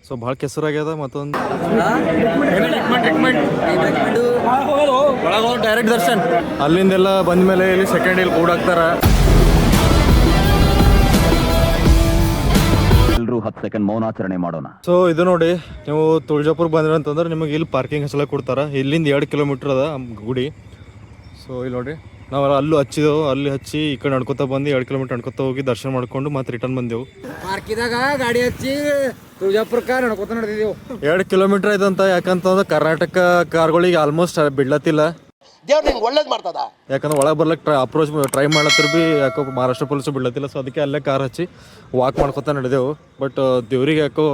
So ಭಾಳ ಕೆಸರಾಗ್ಯದ ಮತ್ತೊಂದು direct Darshan ಅಲ್ಲಿಂದೆಲ್ಲ ಬಂದ ಮೇಲೆ ಇಲ್ಲಿ ಸೆಕೆಂಡ್ ಇಲ್ಲಿ ಕೂಡಾಕ್ತಾರ. ಎಲ್ಲರೂ 10 ಸೆಕೆಂಡ್ ಮೌನಾಚರಣೆ ಮಾಡೋಣ. ಸೊ ಇದು ನೋಡಿ, ನೀವು ತುಳಜಾಪುರ ಬಂದ್ರಿ ಅಂತಂದ್ರೆ ನಿಮಗೆ ಇಲ್ಲಿ ಪಾರ್ಕಿಂಗ್ ಹಚ್ಚಲ ಕೊಡ್ತಾರ. ಇಲ್ಲಿಂದ 2 ಕಿಲೋಮೀಟರ್ ಅದ ಗುಡಿ. ಸೊ ಇಲ್ಲಿ ನೋಡಿ, ನಾವು ಅಲ್ಲೂ ಹಚ್ಚಿದೆವು, ಅಲ್ಲಿ ಹಚ್ಚಿ ಈ ಕಡೆ ನಡ್ಕೊತಾ ಬಂದು 2 ಕಿಲೋಮೀಟರ್ ನಡ್ಕೊತಾ ಹೋಗಿ ದರ್ಶನ ಮಾಡ್ಕೊಂಡು ಮತ್ತೆ ರಿಟರ್ನ್ ಬಂದೆವು. ಪಾರ್ಕಿದಾಗ ಗಾಡಿ ಹಚ್ಚಿ ತುಳಜಾಪುರಕ್ಕೆ ನಡ್ಕೊತ ನಡೆದಿದ್ದೆವು. 2 ಕಿಲೋಮೀಟರ್ ಐತಂತ. ಯಾಕಂತಂದ್ರೆ ಕರ್ನಾಟಕ ಕಾರ್ಗಳಿಗೆ ಆಲ್ಮೋಸ್ಟ್ ಬಿಡ್ಲತ್ತಿಲ್ಲ. ಒಳ್ಳೇದ್ ಮಾಡ್ತದ. ಯಾಕಂದ್ರೆ ಒಳಗೆ ಬರ್ಲಕ್ಕೆ ಅಪ್ರೋಚ್ ಟ್ರೈ ಮಾಡತ್ತರ ಬಿ ಯಾಕೋ ಮಹಾರಾಷ್ಟ್ರ ಪೊಲೀಸು ಬಿಡ್ಲತ್ತಿಲ್ಲ. ಸೊ ಅದಕ್ಕೆ ಅಲ್ಲೇ ಕಾರ್ ಹಚ್ಚಿ ವಾಕ್ ಮಾಡ್ಕೊತಾ ನಡೆದೆವು. ಬಟ್ ದೇವ್ರಿಗೆ ಯಾಕೋ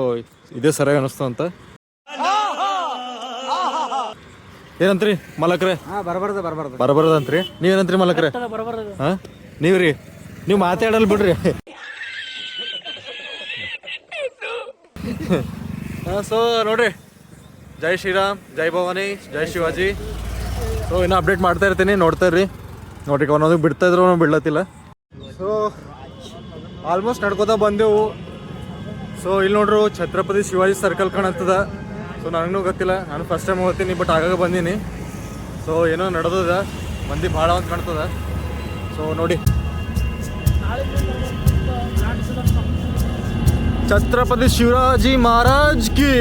ಇದೇ ಸರಿಯಾಗಿ ಅನಿಸ್ತು ಅಂತ. ಏನಂತ್ರಿ ಮಲಕ್ರೆ? ಬರಬಾರ್ದಂತ್ರಿ. ನೀವೇನಂತ್ರಿ ಮಲಕ್ರೆ? ಹಾ ನೀವ್ರಿ, ನೀವು ಮಾತಾಡಲ್ ಬಿಡ್ರಿ. ಸೊ ನೋಡ್ರಿ, ಜೈ ಶ್ರೀರಾಮ್, ಜೈ ಭವಾನಿ, ಜೈ ಶಿವಾಜಿ. ಸೊ ಇನ್ನೂ ಅಪ್ಡೇಟ್ ಮಾಡ್ತಾ ಇರ್ತೀನಿ, ನೋಡ್ತಾ ಇರ್ರಿ. ನೋಡ್ರಿ ಒಂದೊಂದು ಬಿಡ್ತಾ ಇದ್ರು ನಾವು ಬಿಡ್ಲತ್ತಿಲ್ಲ. ಸೊ ಆಲ್ಮೋಸ್ಟ್ ನಡ್ಕೋತಾ ಬಂದೆವು. ಸೊ ಇಲ್ಲಿ ನೋಡ್ರು ಛತ್ರಪತಿ ಶಿವಾಜಿ ಸರ್ಕಲ್ ಕಾಣತ್ತದ. ಸೊ ನನಗೂ ಗೊತ್ತಿಲ್ಲ, ನಾನು ಫಸ್ಟ್ ಟೈಮ್ ಹೋಗ್ತೀನಿ, ಬಟ್ ಆಗಾಗ ಬಂದೀನಿ. ಸೊ ಏನೋ ನಡೆದದ, ಮಂದಿ ಭಾಳ ಅಂತ ಕಾಣ್ತದ. ಸೊ ನೋಡಿ, ಛತ್ರಪತಿ ಶಿವಾಜಿ ಮಹಾರಾಜ್ ಕಿ,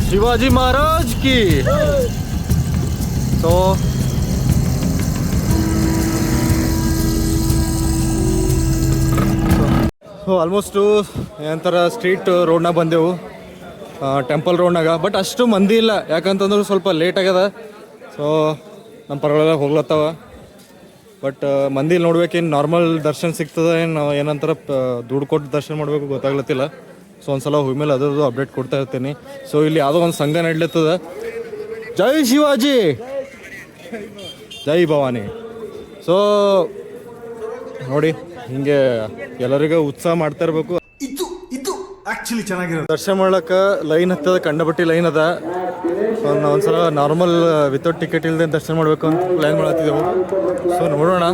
ಶಿವಾಜಿ ಮಹಾರಾಜ್ ಕಿ. ಸೊ ಆಲ್ಮೋಸ್ಟು ಏನಂತಾರೆ ಸ್ಟ್ರೀಟ್ ರೋಡ್ನಾಗ ಬಂದೆವು, ಟೆಂಪಲ್ ರೋಡ್ನಾಗ. ಬಟ್ ಅಷ್ಟು ಮಂದಿ ಇಲ್ಲ, ಯಾಕಂತಂದ್ರೆ ಸ್ವಲ್ಪ ಲೇಟ್ ಆಗ್ಯದ. ಸೊ ನಮ್ಮ ಪರಗಳೆಲ್ಲ ಹೋಗ್ಲತ್ತವ. ಬಟ್ ಮಂದಿ ನೋಡ್ಬೇಕೇನು ನಾರ್ಮಲ್ ದರ್ಶನ ಸಿಗ್ತದ, ಏನು ಏನಂತಾರೆ ದುಡ್ಡು ಕೊಟ್ಟು ದರ್ಶನ ಮಾಡಬೇಕು ಗೊತ್ತಾಗ್ಲತ್ತಿಲ್ಲ. ಸೊ ಒಂದ್ಸಲ ಹೋಗ್ಮೇಲೆ ಅದ್ರದ್ದು ಅಪ್ಡೇಟ್ ಕೊಡ್ತಾ ಇರ್ತೀನಿ. ಸೊ ಇಲ್ಲಿ ಯಾವುದೋ ಒಂದು ಸಂಘ ನಡ್ಲತ್ತದ. ಜೈ ಶಿವಾಜಿ, ಜೈ ಭವಾನಿ. ಸೊ ನೋಡಿ, ಹಿಂಗೆ ಎಲ್ಲರಿಗೂ ಉತ್ಸಾಹ ಮಾಡ್ತಾ ಇರಬೇಕು. ಇದು ಆಕ್ಚುಲಿ ಚೆನ್ನಾಗಿರೋದು. ದರ್ಶನ ಮಾಡ್ಲಿಕ್ಕೆ ಲೈನ್ ಹತ್ತದ, ಕಂಡಬಟ್ಟಿ ಲೈನ್ ಅದ. ಸೊ ನಾವು ಒಂದ್ಸಲ ನಾರ್ಮಲ್ ವಿತೌಟ್ ಟಿಕೆಟ್ ಇಲ್ಲದೆ ದರ್ಶನ ಮಾಡಬೇಕು ಅಂತ ಪ್ಲ್ಯಾನ್ ಮಾಡತ್ತಿದ್ದೆವು. ಸೊ ನೋಡೋಣ,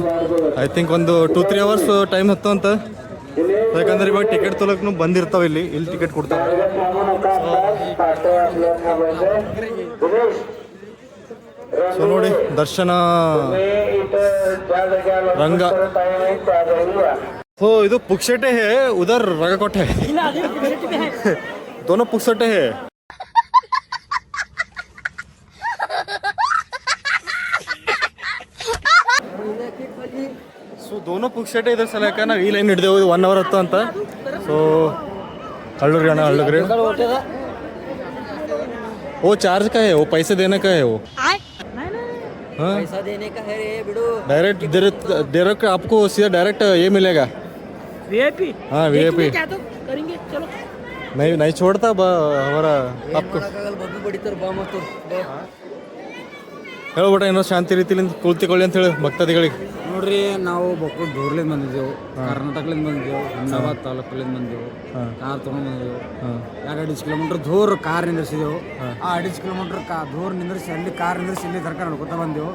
ಐ ಥಿಂಕ್ ಒಂದು 2-3 ಅವರ್ಸ್ ಟೈಮ್ ಹತ್ತು ಅಂತ. ಯಾಕಂದ್ರೆ ಇವಾಗ ಟಿಕೆಟ್ ತೊಗೊಳಕ್ಕೂ ಬಂದಿರ್ತಾವೆ, ಇಲ್ಲಿ ಟಿಕೆಟ್ ಕೊಡ್ತಾರೆ. ಸೊ ನೋಡಿ, ದರ್ಶನ ರಂಗ. ಸೊ ಇದು ಪುಕ್ಸಟೆ ಹೇ, ಉದರ್ ರಗಕೋಟ್ ಹೇ, दोनों पुक्सटे है. ಸೊ दोनों पुक्सटे ಇದ್ರ ಸಲಕ ನಾವು ಈ ಲೈನ್ ಹಿಡಿದೆವು. 1 ಅವರ್ ಹತ್ತು ಅಂತ. ಸೊ हल्लुरी अಣ್ಣ, हल्लुरी. वो चार्ज का है, वो पैसे देने का है. वो पैसा देने का है बिडू. डायरेक्ट आपको सीधा डायरेक्ट ये मिलेगा, वीआईपी. हाँ वीआईपी. क्या तो करेंगे, चलो. नहीं छोड़ता हमारा आपको. ಹೇಳ್ಬಿಟ್ಟ ಏನೋ ಶಾಂತಿ ರೀತಿಲಿಂದ ಕುಳಿತುಕೊಳ್ಳಿ ಅಂತ ಹೇಳಿ ಭಕ್ತಾದಿಗಳಿಗೆ. ನೋಡ್ರಿ, ನಾವು ಬಕ್ಕೂರು ದೂರ್ಲಿಂದ ಬಂದಿದ್ದೆವು, ಕರ್ನಾಟಕಲಿಂದ ಬಂದಿದ್ದೆವು, ಅಹಮದಾಬಾದ್ ತಾಲೂಕಲಿಂದ ಬಂದೆವು. ಕಾರ್ ತೊಗೊಂಡು ಬಂದೆವು. 2-2 ಕಿಲೋಮೀಟರ್ ದೂರ ಕಾರ್ ನಿಂದ್ರಿಸಿದೆವು. ಆ 2 ಕಿಲೋಮೀಟರ್ ದೂರ ನಿಂದ್ರಿಸಿ ಅಲ್ಲಿ ಕಾರ್ ನಿಂದ್ರಿಸಿ ಇಲ್ಲಿ ತನಕ ನಡ್ಕೊತಾ ಬಂದೆವು.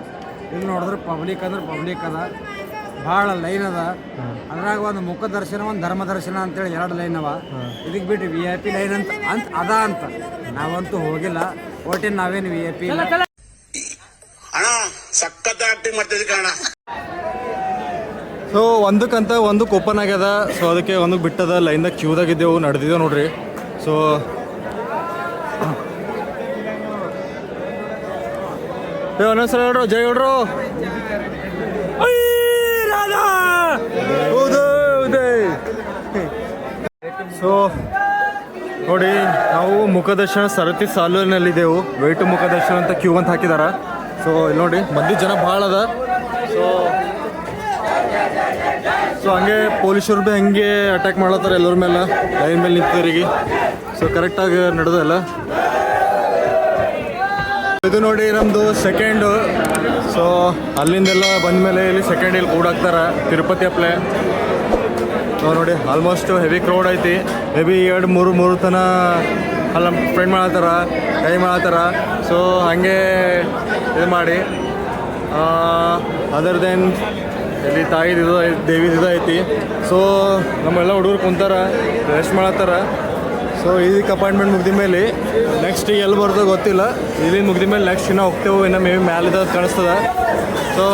ಇಲ್ಲಿ ನೋಡಿದ್ರೆ ಪಬ್ಲಿಕ್ ಅಂದ್ರೆ ಪಬ್ಲಿಕ್ ಅದ, ಭಾಳ ಲೈನ್ ಅದ. ಅದ್ರಾಗ ಒಂದು ಮುಖ ದರ್ಶನ, ಒಂದು ಧರ್ಮ ದರ್ಶನ ಅಂತೇಳಿ 2 ಲೈನ್ ಅವ. ಇದಕ್ಕೆ ಬಿಟ್ಟು VIP ಲೈನ್ ಅಂತ ಅದ ಅಂತ ನಾವಂತೂ ಹೋಗಿಲ್ಲ. ಒಟ್ಟಿನ ನಾವೇನು VIP ಇಲ್ಲ. ಸಖತ್ ಆಕ್ಟಿಂಗ್ ಮಾಡ್ತಿದ್ದೆ ಕಾರಣ. ಸೊ ಒಂದಕ್ಕಂತ ಒಂದಕ್ಕೆ ಓಪನ್ ಆಗ್ಯದ. ಸೊ ಅದಕ್ಕೆ ಒಂದಕ್ಕೆ ಬಿಟ್ಟದ. ಲೈನ್ದಾಗ ಕ್ಯೂದಾಗಿದ್ದೆವು, ನಡೆದಿದ್ದೇವೆ ನೋಡ್ರಿ. ಸೊ ಒಂದೊಂದ್ಸಲ ಹೇಳ್ರು, ಜೈ ಹೇಳ್ರು. ಸೊ ನೋಡಿ, ನಾವು ಮುಖದರ್ಶನ ಸರತಿ ಸಾಲಿನಲ್ಲಿದ್ದೆವು. ವೇಟು ಮುಖದರ್ಶನ ಅಂತ ಕ್ಯೂ ಅಂತ ಹಾಕಿದಾರ. ಸೊ ಇಲ್ಲಿ ನೋಡಿ, ಮಂದಿ ಜನ ಭಾಳ ಅದ. ಸೊ ಹಂಗೆ ಪೊಲೀಸರು ಭೀ ಹಂಗೆ ಅಟ್ಯಾಕ್ ಮಾಡ್ಲತ್ತಾರ ಎಲ್ಲರ ಮೇಲೆ, ಲೈನ್ ಮೇಲೆ ನಿಂತವರಿಗೆ. ಸೊ ಕರೆಕ್ಟಾಗಿ ನಡೆದಲ್ಲ. ಇದು ನೋಡಿ ನಮ್ಮದು ಸೆಕೆಂಡು. ಸೊ ಅಲ್ಲಿಂದೆಲ್ಲ ಬಂದಮೇಲೆ ಇಲ್ಲಿ ಸೆಕೆಂಡ್ ಇಲ್ಲಿ ಕೂಡಾಕ್ತಾರ, ತಿರುಪತಿ ಅಪ್ಲೆ. ಸೊ ನೋಡಿ, ಆಲ್ಮೋಸ್ಟ್ ಹೆವಿ ಕ್ರೌಡ್ ಐತಿ. ಮೇ ಬಿ 2-3 ತನ ಅಲ್ಲಿ ನಮ್ಮ ಫ್ರೆಂಡ್ ಮಾಡತ್ತಾರ, ಕೈ ಮಾಡತ್ತಾರ. ಸೊ ಹಾಗೆ ಇದು ಮಾಡಿ ಅದರ್ ದೆನ್ ಇಲ್ಲಿ ತಾಯಿದು ದೇವಿದು ಐತಿ. ಸೊ ನಮ್ಮೆಲ್ಲ ಹುಡುಗರು ಕುಂತಾರ, ರೆಸ್ಟ್ ಮಾಡತ್ತಾರ. ಸೊ ಇದಕ್ಕೆ ಅಪಾಯಿಂಟ್ಮೆಂಟ್ ಮುಗ್ದ ಮೇಲೆ ನೆಕ್ಸ್ಟ್ ಎಲ್ಲಿ ಬರೋದು ಗೊತ್ತಿಲ್ಲ. ಇಲ್ಲಿಂದ ಮುಗ್ದ ಮೇಲೆ ನೆಕ್ಸ್ಟ್ ಇನ್ನೂ ಹೋಗ್ತೇವೆ, ಇನ್ನು ಮೇ ಬಿ ಮ್ಯಾಲಿದ ಕಾಣಿಸ್ತದ. ಸೊ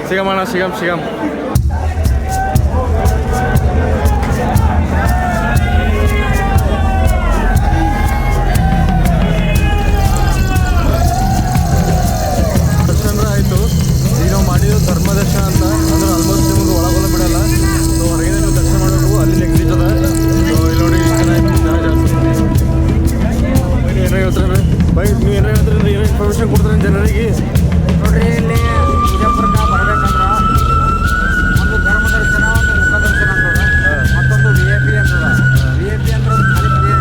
ಸಿಗಮಣ್ಣ ಸಿಗಮ್. ದರ್ಶನ ಆಯಿತು. ಈಗ ನಾವು ಮಾಡಿದ್ದು ಧರ್ಮ ದರ್ಶನ ಅಂತ, ಅಂದ್ರೆ ಆಲ್ಮೋಸ್ಟ್ ನಿಮಗೆ ಒಳಗೊಲ್ಲ ಬಿಡಲ್ಲ. ಸೊ ಹೊರಗಿನ ನೀವು ದರ್ಶನ ಮಾಡಬೇಕು, ಅಲ್ಲಿ ನೆಕ್ಸ್ಟ್ ಅದ. ಸೊ ಇಲ್ಲಿ ನೋಡಿ ಜನ ಜಾಸ್ತಿ. ಏನೋ ಹೇಳ್ತಾರೆ ಬೈ, ನೀವು ಏನೋ ಹೇಳ್ತಾರೆ, ಏನೋ ಇನ್ಫಾರ್ಮೇಷನ್ ಕೊಡ್ತಾರೆ ಜನರಿಗೆ. ನೋಡ್ರಿ, ಇಲ್ಲಿ ವಿಜಯಪುರಕ್ಕೆ ಬರ್ಬೇಕಂದ್ರೆ ಒಂದು ಧರ್ಮ ದರ್ಶನ, ಒಂದು ಮುಖ ದರ್ಶನ ಅಂತದ, ಮತ್ತೊಂದು VIP ಅಂತದ. VIP ಅಂದ್ರೆ ಖಾಲಿ ಫ್ರೀ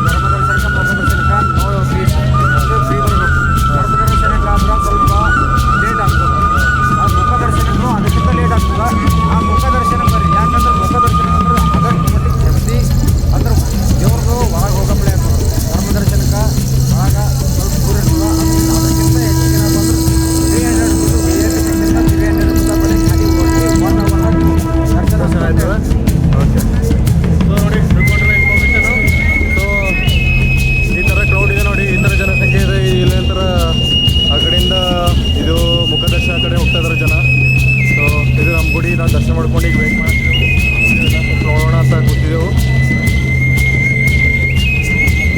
ಧರ್ಮ ದರ್ಶನಕ್ಕೆ, ಮುಖ ದರ್ಶನಕ್ಕೆ ನೋ ಫೀಸ್, ಅದು ಫ್ರೀ ಬರಬೇಕು. ಧರ್ಮ ದರ್ಶನಕ್ಕೆ ಆದ್ರೆ ಸ್ವಲ್ಪ ಲೇಟ್ ಆಗ್ತದೆ. ಆ ಮುಖ ದರ್ಶನಕ್ಕೂ ಅದಕ್ಕಿಂತ ಲೇಟ್ ಆಗ್ತದೆ. ಆ ಮುಖ ದರ್ಶನ ಬರ್ರಿ, ಯಾಕಂದ್ರೆ ಮುಖ ದರ್ಶನ ಅಂದ್ರೆ ಅದಕ್ಕೆ ಮಟ್ಟಿಗೆ ಜಾಸ್ತಿ ಅಂದ್ರೆ ದೇವ್ರದ್ದು ಒಳಗೆ ಹೋಗಪ್ಲೆ ಆಗ್ತದೆ. ಧರ್ಮ ದರ್ಶನಕ್ಕೆ ಒಳಗೆ ಸ್ವಲ್ಪ ದೂರ ಇರ್ತದೆ. ಅದಕ್ಕಿಂತ ಹೆಚ್ಚಿಗೆ ಬಂದ್ರೆ 300 ರೂಪಾಯಿ VIP ಸೆಕ್ಷನ್ಗೆ 300 ರೂಪಾಯಿ ಬರೀ ಖಾಲಿ ಹೋಗಿ ದರ್ಶನ ಆಯ್ತದ. ಓಕೆ, ಸೊ ನೋಡಿ ತಿಳ್ಕೊಂಡ್ರೆ ಇನ್ಫಾರ್ಮೇಷನು. ಸೊ ಈ ಥರ ಕ್ರೌಡ್ ಇದೆ ನೋಡಿ, ಈ ಥರ ಜನಸಂಖ್ಯೆ ಇದೆ. ಇಲ್ಲಿ ನಂತರ ಆ ಕಡೆಯಿಂದ ಇದು ಮುಖದರ್ಶನ ಕಡೆ ಹೋಗ್ತಾ ಇದ್ದಾರೆ ಜನ. ಸೊ ಇದು ನಮ್ಮ ಗುಡಿ, ನಾವು ದರ್ಶನ ಮಾಡ್ಕೊಂಡು ಈಗ ವೇಟ್ ಮಾಡ್ತಿದ್ದೆವು, ನೋಡೋಣ ಅಂತ ಕೂತಿದ್ದೆವು.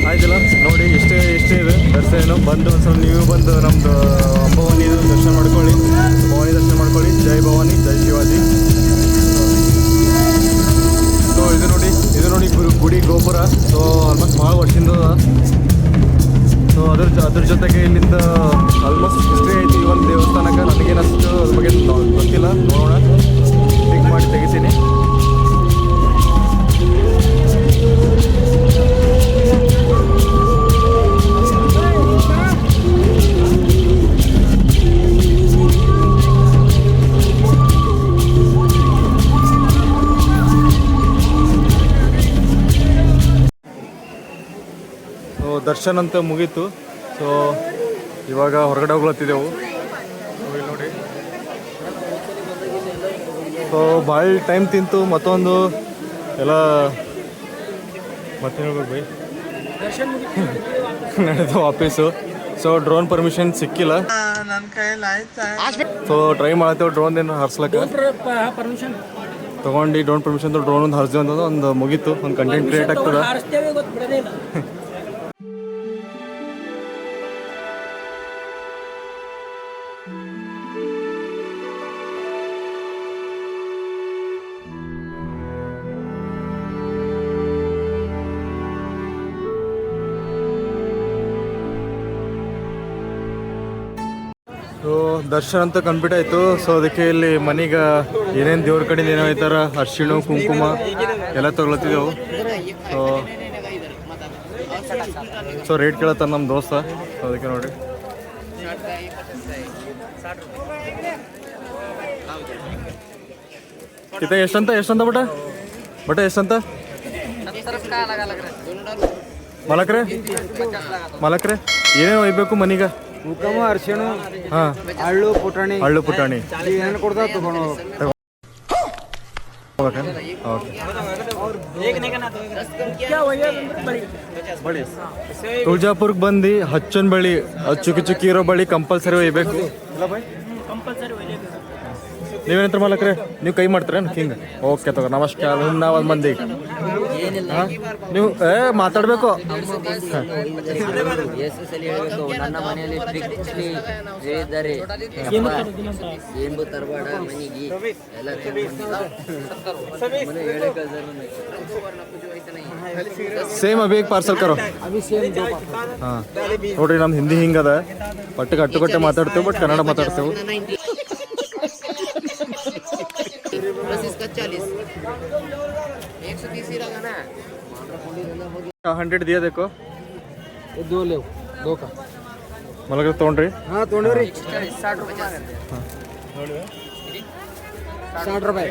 ಆಯ್ತಲ್ಲ ನೋಡಿ, ಇಷ್ಟೇ ಇದೆ ದರ್ಶನ. ಬಂದು ಒಂದ್ಸಲ ನೀವು ಬಂದು ನಮ್ಮದು ಅಂಬಾವಾನಿ ದರ್ಶನ ಮಾಡ್ಕೊಳ್ಳಿ, ಭವಾನಿ ದರ್ಶನ ಮಾಡ್ಕೊಳ್ಳಿ. ಜೈ ಭವಾನಿ, ಜೈ ಶಿವಾಜಿ. ಸೊ ಇದು ನೋಡಿ ಗುಡಿ ಗೋಪುರ. ಸೊ ಆಲ್ಮೋಸ್ಟ್ ಭಾಳ ವರ್ಷದಿಂದ. ಸೊ ಅದ್ರ ಜೊತೆಗೆ ಇಲ್ಲಿಂದ ಆಲ್ಮೋಸ್ಟ್ ಹಿಸ್ಟ್ರಿ ಐತಿ ಈ ಒಂದು ದೇವಸ್ಥಾನಕ್ಕೆ. ನನಗೇನಷ್ಟು ಅದ್ರ ಬಗ್ಗೆ ಗೊತ್ತಿಲ್ಲ, ನೋಡೋಣ, ಪಿಕ್ ಮಾಡಿ ತೆಗಿತೀನಿ. ದರ್ಶನ ಅಂತ ಮುಗೀತು. ಸೊ ಇವಾಗ ಹೊರಗಡೆ ಹೋಗ್ಲತ್ತಿದ್ದೆವು. ಇಲ್ಲಿ ನೋಡಿ, ಸೊ ಭಾಳ ಟೈಮ್ ತಿಂತು. ಮತ್ತೊಂದು ಎಲ್ಲ ಮತ್ತೆ ಹೇಳ್ಬೇಕು ಬೈ, ನಡೆದು ವಾಪೀಸು. ಸೊ ಡ್ರೋನ್ ಪರ್ಮಿಷನ್ ಸಿಕ್ಕಿಲ್ಲ. ಸೊ ಟ್ರೈ ಮಾಡತ್ತೇವೆ ಡ್ರೋನ್ ಏನು ಹಾರಿಸ್ಲಕ್ಕ. ತೊಗೊಂಡು ಡ್ರೋನ್ ಪರ್ಮಿಷನ್ ಡ್ರೋನ್ ಒಂದು ಹಾರಿಸ್ತೀವಿ ಅಂತಂದು ಒಂದು ಮುಗೀತು. ಒಂದು ಕಂಟೆಂಟ್ ಕ್ರಿಯೇಟ್ ಆಗ್ತದೆ. ಸೊ ದರ್ಶನ ಅಂತ ಕಂಪ್ಲೀಟ್ ಆಯಿತು. ಸೊ ಅದಕ್ಕೆ ಇಲ್ಲಿ ಮನೆಗೆ ಏನೇನು ದೇವ್ರ ಕಡೆಯಿಂದ ಏನೋ ಐತಾರ, ಅರ್ಶಿಣ ಕುಂಕುಮ ಎಲ್ಲ ತೊಗೊಳತ್ತಿದ್ದೆವು. ಸೊ ರೇಟ್ ಕೇಳತ್ತಾರ ನಮ್ಮ ದೋಸ್ತ. ಸೊ ಅದಕ್ಕೆ ನೋಡಿ, ಎಷ್ಟಂತ ಬಟ ಎಷ್ಟಂತ ಮಲಕ್ರೆ ಏನೇನು ಒಯ್ಬೇಕು ಮನೀಗ? ಮುಖಮ, ಅರ್ಶಿಣ, ಹಾಂ, ಹಳ್ಳು ಪುಟಾಣಿ ಏನು ಕೊಡ್ತಾ ತಗೊಂಡು ತುಳಜಾಪುರ್ಗೆ ಬಂದು ಹಚ್ಚನ್ ಬಳಿ, ಚುಕ್ಕಿ ಚುಕ್ಕಿ ಇರೋ ಬಳಿ ಕಂಪಲ್ಸರಿ ಒಯ್ಬೇಕು. ನೀವೇನಂತ ಮಾಲಕ್ರೆ, ನೀವು ಕೈ ಮಾಡ್ತೀರೇನು ಹಿಂಗೆ? ಓಕೆ ತಗೋ, ನಮಸ್ಕಾರ. ನಾವು ಒಂದು ಮಂದಿ ನೀವು ಮಾತಾಡಬೇಕು. ನನ್ನ ಮನೆಯಲ್ಲಿ ಹೇಳಿದ್ದಾರೆ, ಏನು ತರಬೇಡ ಮನೆಗೆ ಎಲ್ಲ ಸೇಮ್ ಅಭಿ ಪಾರ್ಸಲ್ ಕರೋ. ಹಾಂ ನೋಡ್ರಿ, ನಮ್ದು ಹಿಂದಿ ಹಿಂಗದ, ಒಟ್ಟಿಗೆ ಅಟ್ಟುಕಟ್ಟೆ ಮಾತಾಡ್ತೇವೆ, ಬಟ್ ಕನ್ನಡ ಮಾತಾಡ್ತೇವೆ. 100 दिया देखो, 2 ले 2 का ಮಲಗ ತೊಗೊಂಡ್ರಿ? ಹಾಂ ತೊಗೊಂಡ್ರಿ. 60 ರೂಪಾಯಿ.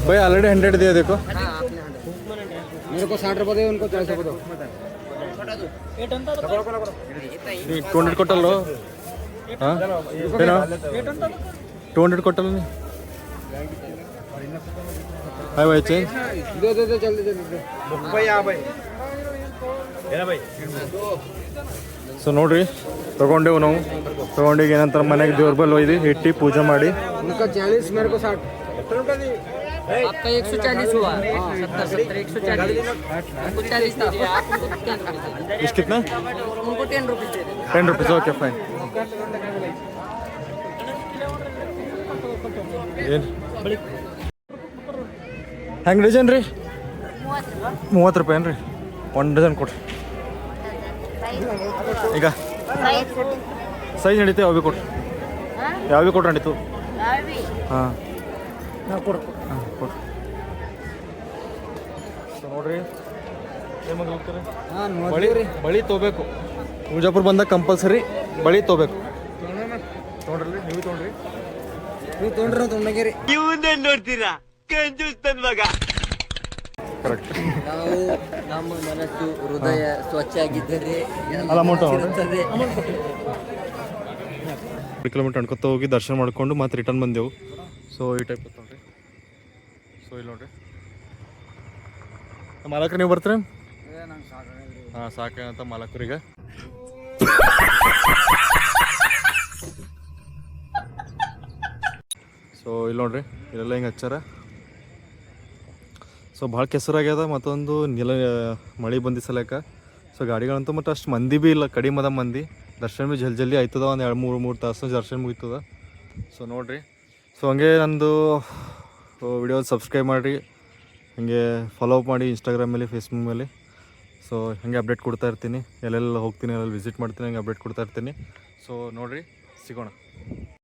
भाई ऑलरेडी 100 दिया देखो. मेरे को 60 रुपये दे, उनको 40 रुपये दो. 200 ಕೊಟ್ಟಲ್ಲೋ? ಹಾಂ ಏನೋ 200 ಕೊಟ್ಟಲ್ಲ ನೀ ಹಾಯ್ ಬಾಯ್ ಚೇಂಜ್ ಸೊ ನೋಡ್ರಿ ತೊಗೊಂಡೇವು ನಾವು ತೊಗೊಂಡಿಗೆ ಏನಂತಾರೆ ಮನೆಗೆ ದೇವ್ರ ಬಲ್ ಒಯ್ದು ಇಟ್ಟು ಪೂಜೆ ಮಾಡಿ उनका 40 मेरे को 60 आपका 140 हुआ 70 140 उनको 40 था आपको 10 रुपये ಇಷ್ಟು ಕಿತ್ನಾ उनको 10 रुपये दे देना 10 ರೂಪೀಸ್ ಓಕೆ ಫೈನ್ ಏನು ಹೆಂಗೆ ಡಜನ್ ರೀ 30 ರೂಪಾಯಿ ಏನು ರೀ 1 ಡಜನ್ ಕೊಡ್ರಿ ಈಗ ಸೈಜ್ ನಡೀತೆ ಯಾವ ಭೀ ಕೊಡ್ರಿ ಯಾವ ಭೀ ಕೊಟ್ರೆ ನಡೀತು ಹಾಂ ಕೊಡ್ರಿ ಸೊ ನೋಡ್ರಿ ಏನು ಹೋಗ್ತಾರೆ ಬಳಿ ಬಳಿ ತೊಗೋಬೇಕು ಪೂಜಾಪುರ ಬಂದಾಗ ಕಂಪಲ್ಸರಿ ಬಳಿ ತೊಗೋಬೇಕು ತೊಗೊಂಡ್ರಿ ನೀವು ತೊಗೊಂಡ್ರಿ ನೀವು ತೊಗೊಂಡ್ರೆ ನಾವು ತೊಗೊಂಡಂಗೆ ಕರೆಕ್ಟ್ ನಾವು ನಮ್ಮ ಮನಸ್ಸು ಹೃದಯ ಸ್ವಚ್ಛ ಆಗಿದ್ದರೆ ಅಲ್ಲ ಅಮೌಂಟ್ ಇರುತ್ತದೆ. ಕಿಲೋಮೀಟರ್ ಅನ್ಕೊತ ಹೋಗಿ ದರ್ಶನ ಮಾಡ್ಕೊಂಡು ಮತ್ತೆ ರಿಟರ್ನ್ ಬಂದೆವು ಸೊ ಈ ಟೈಪ್ ನೋಡ್ರಿ ಸೊ ಇಲ್ಲಿ ನೋಡ್ರಿ ಮಾಲಕರು ನೀವು ಬರ್ತೀರ ಹಾಂ ಸಾಕೇನಂತ ಮಾಲಕರಿಗೆ ಸೊ ಇಲ್ಲಿ ನೋಡ್ರಿ ಇಲ್ಲೆಲ್ಲ ಹಿಂಗೆ ಹಚ್ಚಾರ ಸೊ ಭಾಳ ಕೆಸರಾಗ್ಯದ ಮತ್ತೊಂದು ಮಳೆ ಬಂದಿ ಸಲಕ ಸೊ ಗಾಡಿಗಳಂತೂ ಮತ್ತು ಅಷ್ಟು ಮಂದಿ ಭೀ ಇಲ್ಲ ಕಡಿಮೆ ಅದ ಮಂದಿ ದರ್ಶನ ಭೀ ಜಲ್ದಿ ಆಯ್ತದ ಒಂದು 2-3 ತಾಸು ದರ್ಶನ ಮುಗಿತದ ಸೊ ನೋಡಿರಿ ಸೊ ಹಂಗೆ ನಂದು ವಿಡಿಯೋ ಸಬ್ಸ್ಕ್ರೈಬ್ ಮಾಡಿರಿ ಹಾಗೆ ಫಾಲೋ ಅಪ್ ಮಾಡಿ ಇನ್ಸ್ಟಾಗ್ರಾಮ್ ಮೇಲೆ ಫೇಸ್ಬುಕ್ ಮೇಲೆ ಸೊ ಹಾಗೆ ಅಪ್ಡೇಟ್ ಕೊಡ್ತಾ ಇರ್ತೀನಿ ಎಲ್ಲೆಲ್ಲ ಹೋಗ್ತೀನಿ ಎಲ್ಲೆಲ್ಲಿ ವಿಸಿಟ್ ಮಾಡ್ತೀನಿ ಹಂಗೆ ಅಪ್ಡೇಟ್ ಕೊಡ್ತಾ ಇರ್ತೀನಿ ಸೊ ನೋಡಿರಿ ಸಿಗೋಣ